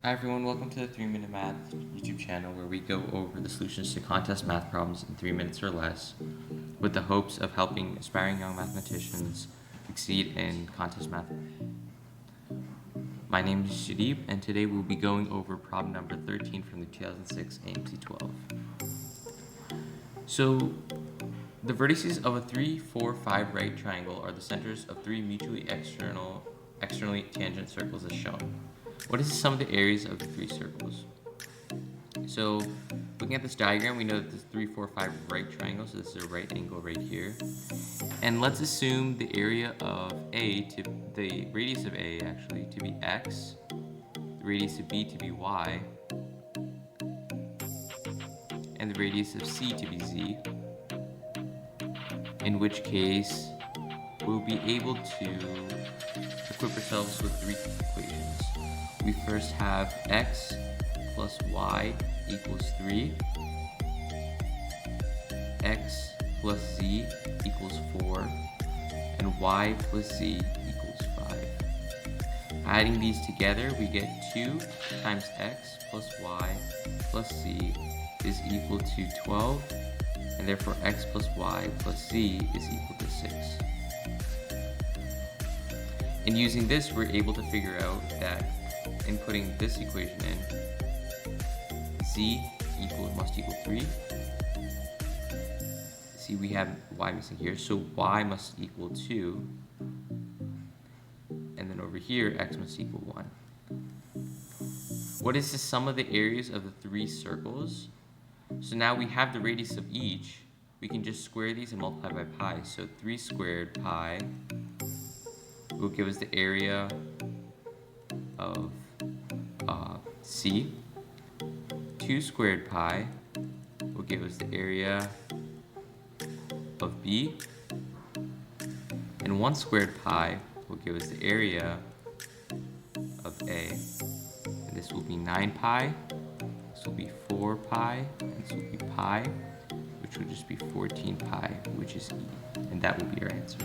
Hi everyone, welcome to the 3-Minute Math YouTube channel where we go over the solutions to contest math problems in 3 minutes or less with the hopes of helping aspiring young mathematicians succeed in contest math. My name is Shadib and today we'll be going over problem number 13 from the 2006 AMC 12. So the vertices of a 3, 4, 5 right triangle are the centers of 3 mutually externally tangent circles as shown. What is the sum of the areas of the 3 circles? So looking at this diagram, we know that this 3, 4, 5 right triangle, so this is a right angle right here. And let's assume the area of the radius of A actually to be x, the radius of B to be y, and the radius of C to be z, in which case we'll be able to equip ourselves with 3 equations. We first have x plus y equals 3, x plus z equals 4, and y plus z equals 5. Adding these together, we get 2 times x plus y plus z is equal to 12, and therefore x plus y plus z is equal to 6. And using this, we're able to figure out that inputting this equation in, z must equal 3. See, we have y missing here, so y must equal 2. And then over here, x must equal 1. What is the sum of the areas of the 3 circles? So now we have the radius of each. We can just square these and multiply by pi. So 3 squared pi will give us the area of C. 2 squared pi will give us the area of B. And 1 squared pi will give us the area of A. And this will be 9 pi, this will be 4 pi, and this will be pi, which will just be 14 pi, which is E. And that will be our answer.